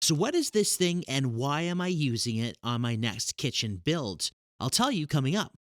So what is this thing and why am I using it on my next kitchen build? I'll tell you coming up.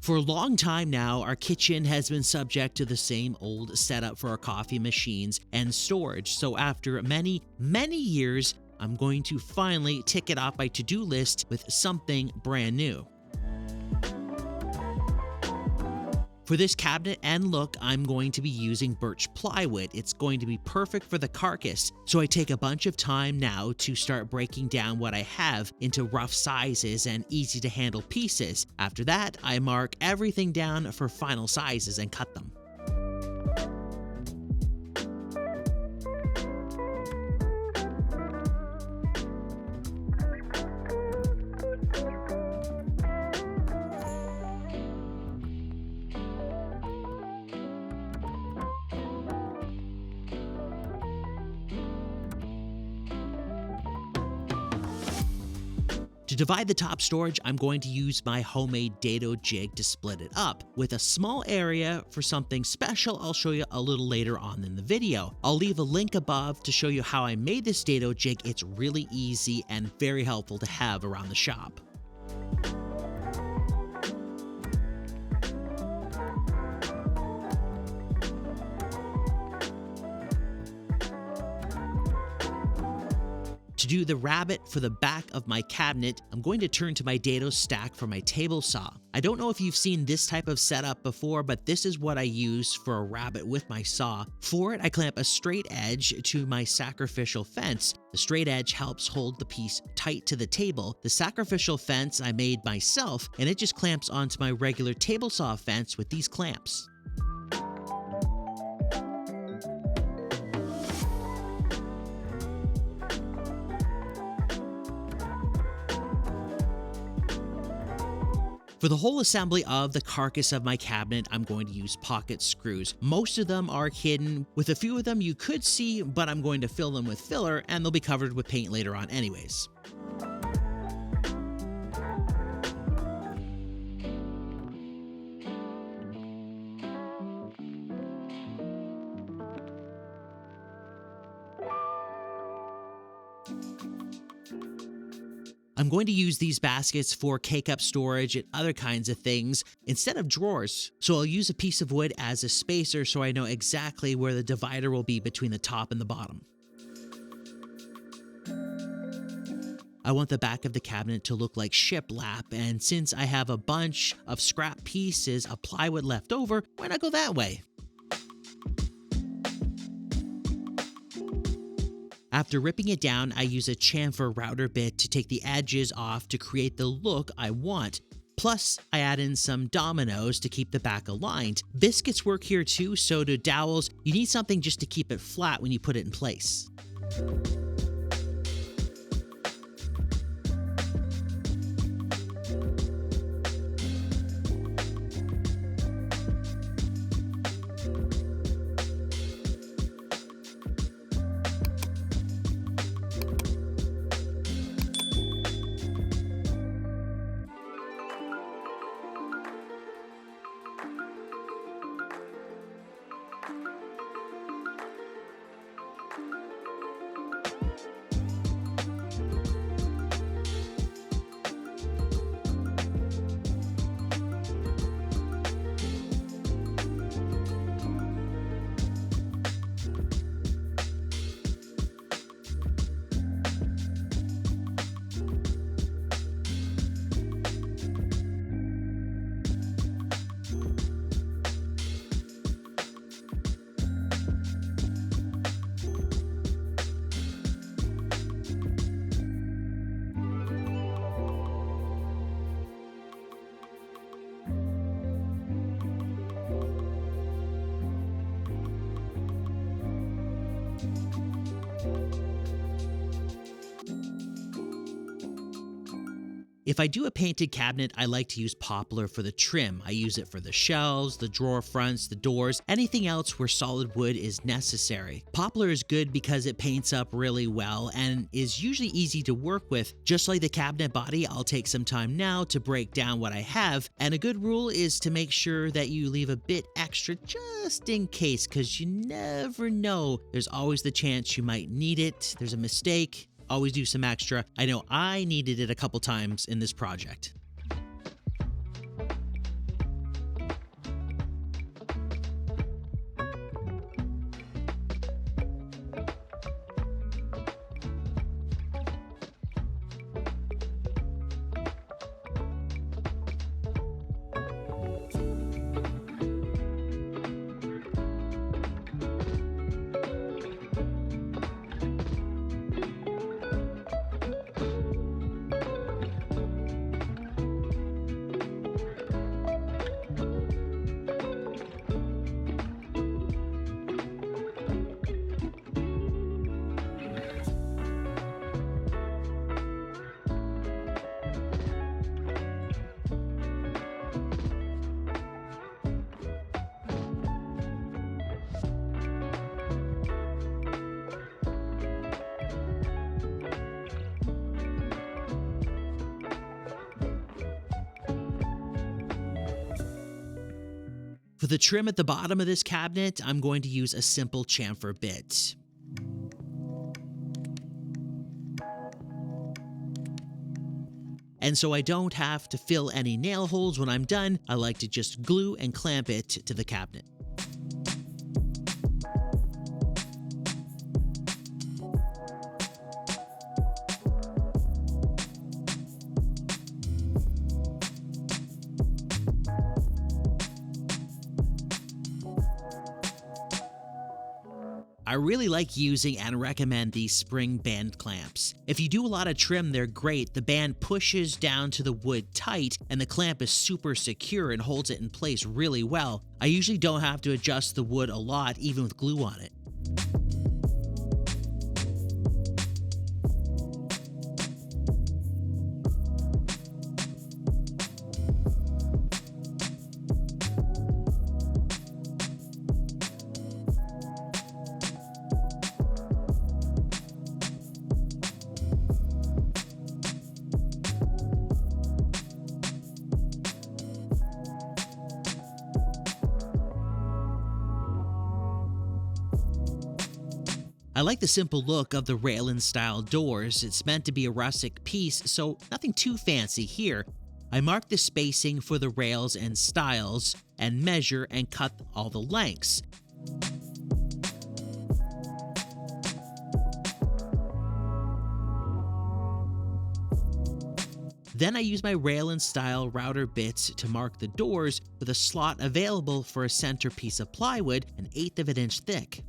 For a long time now, our kitchen has been subject to the same old setup for our coffee machines and storage. So after many years, I'm going to finally tick it off my to-do list with something brand new. For this cabinet and look, I'm going to be using birch plywood. It's going to be perfect for the carcass. So I take a bunch of time now to start breaking down what I have into rough sizes and easy to handle pieces. After that, I mark everything down for final sizes and cut them. To divide the top storage, I'm going to use my homemade dado jig to split it up, with a small area for something special I'll show you a little later on in the video. I'll leave a link above to show you how I made this dado jig. It's really easy and very helpful to have around the shop. To do the rabbet for the back of my cabinet, I'm going to turn to my dado stack for my table saw. I don't know if you've seen this type of setup before, but this is what I use for a rabbet with my saw. For it, I clamp a straight edge to my sacrificial fence. The straight edge helps hold the piece tight to the table. The sacrificial fence I made myself, and it just clamps onto my regular table saw fence with these clamps. For the whole assembly of the carcass of my cabinet, I'm going to use pocket screws. Most of them are hidden. With a few of them you could see, but I'm going to fill them with filler and they'll be covered with paint later on anyways. I'm going to use these baskets for K-cup storage and other kinds of things instead of drawers. So I'll use a piece of wood as a spacer so I know exactly where the divider will be between the top and the bottom. I want the back of the cabinet to look like shiplap, and since I have a bunch of scrap pieces of plywood left over, why not go that way? After ripping it down, I use a chamfer router bit to take the edges off to create the look I want. Plus, I add in some dominoes to keep the back aligned. Biscuits work here too, so do dowels. You need something just to keep it flat when you put it in place. If I do a painted cabinet, I like to use poplar for the trim. I use it for the shelves, the drawer fronts, the doors, anything else where solid wood is necessary. Poplar is good because it paints up really well and is usually easy to work with. Just like the cabinet body, I'll take some time now to break down what I have, and a good rule is to make sure that you leave a bit extra just in case, because you never know. There's always the chance you might need it. There's a mistake. Always do some extra. I know I needed it a couple times in this project. For the trim at the bottom of this cabinet, I'm going to use a simple chamfer bit. And so I don't have to fill any nail holes when I'm done, I like to just glue and clamp it to the cabinet. I really like using and recommend these spring band clamps. If you do a lot of trim, they're great. The band pushes down to the wood tight, and the clamp is super secure and holds it in place really well. I usually don't have to adjust the wood a lot, even with glue on it. I like the simple look of the rail-in-style doors. It's meant to be a rustic piece, so nothing too fancy here. I mark the spacing for the rails and stiles, and measure and cut all the lengths. Then I use my rail-in-style router bits to mark the doors with a slot available for a center piece of plywood 1/8 of an inch thick.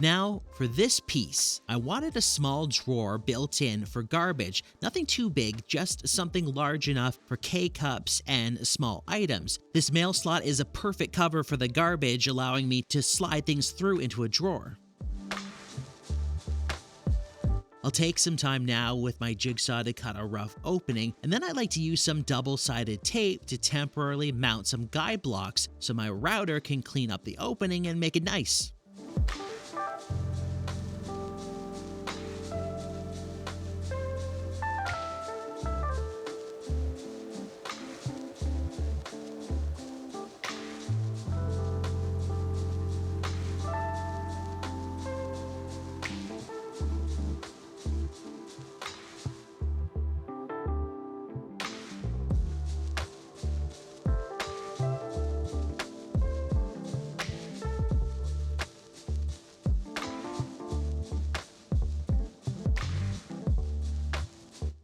Now, for this piece, I wanted a small drawer built in for garbage. Nothing too big, just something large enough for K-cups and small items. This mail slot is a perfect cover for the garbage, allowing me to slide things through into a drawer. I'll take some time now with my jigsaw to cut a rough opening, and then I like to use some double-sided tape to temporarily mount some guide blocks so my router can clean up the opening and make it nice.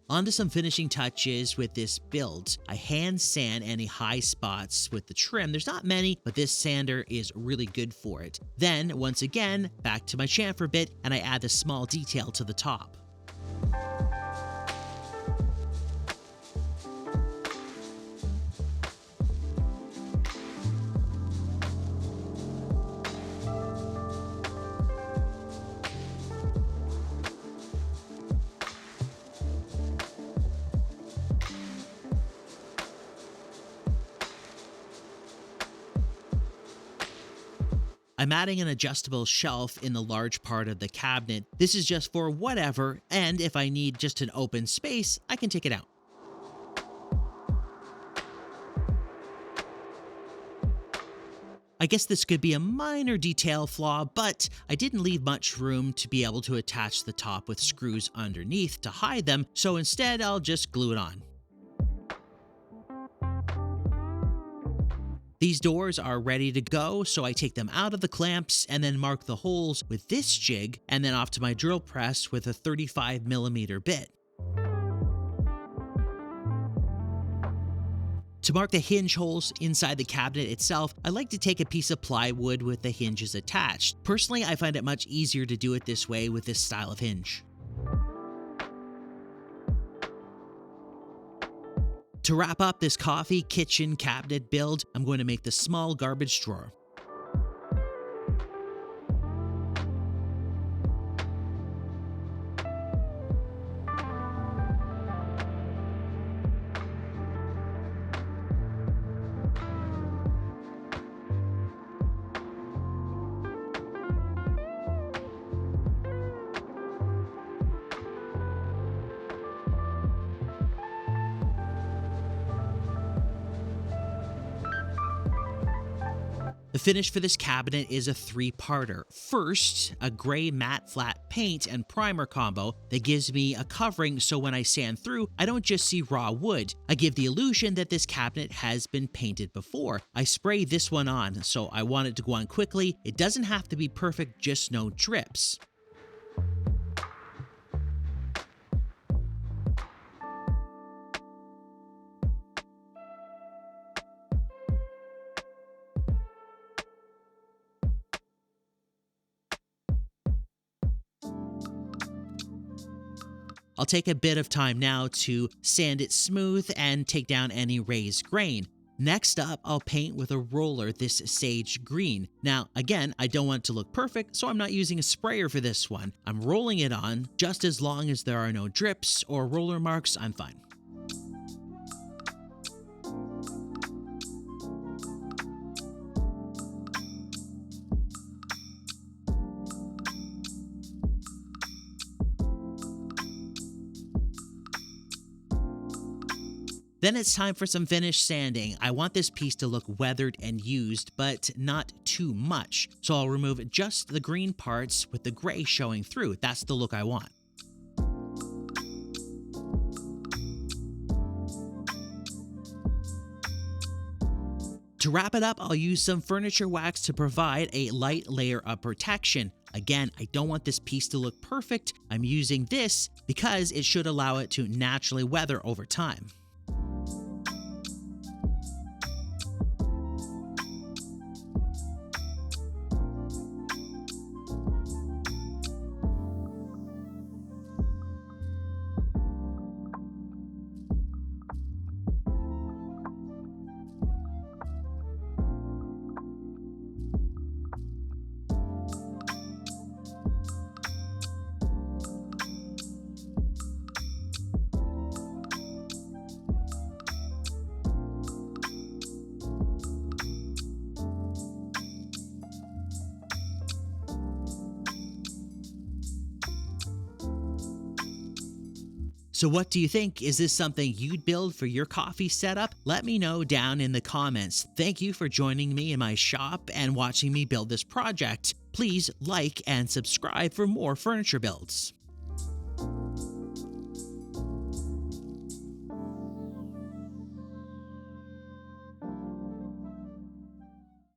On to some finishing touches with this build. I hand sand any high spots with the trim. There's not many, but this sander is really good for it. Then, once again, back to my chamfer bit, and I add a small detail to the top. I'm adding an adjustable shelf in the large part of the cabinet. This is just for whatever, and if I need just an open space, I can take it out. I guess this could be a minor detail flaw, but I didn't leave much room to be able to attach the top with screws underneath to hide them, so instead I'll just glue it on. These doors are ready to go, so I take them out of the clamps and then mark the holes with this jig, and then off to my drill press with a 35mm bit. To mark the hinge holes inside the cabinet itself, I like to take a piece of plywood with the hinges attached. Personally, I find it much easier to do it this way with this style of hinge. To wrap up this coffee kitchen cabinet build, I'm going to make the small garbage drawer. The finish for this cabinet is a three-parter. First, a gray matte flat paint and primer combo that gives me a covering so when I sand through, I don't just see raw wood. I give the illusion that this cabinet has been painted before. I spray this one on, so I want it to go on quickly. It doesn't have to be perfect, just no drips. I'll take a bit of time now to sand it smooth and take down any raised grain. Next up, I'll paint with a roller this sage green. Now, again, I don't want it to look perfect, so I'm not using a sprayer for this one. I'm rolling it on. Just as long as there are no drips or roller marks, I'm fine. Then it's time for some finish sanding. I want this piece to look weathered and used, but not too much. So I'll remove just the green parts with the gray showing through. That's the look I want. To wrap it up, I'll use some furniture wax to provide a light layer of protection. Again, I don't want this piece to look perfect. I'm using this because it should allow it to naturally weather over time. So what do you think? Is this something you'd build for your coffee setup? Let me know down in the comments. Thank you for joining me in my shop and watching me build this project. Please like and subscribe for more furniture builds.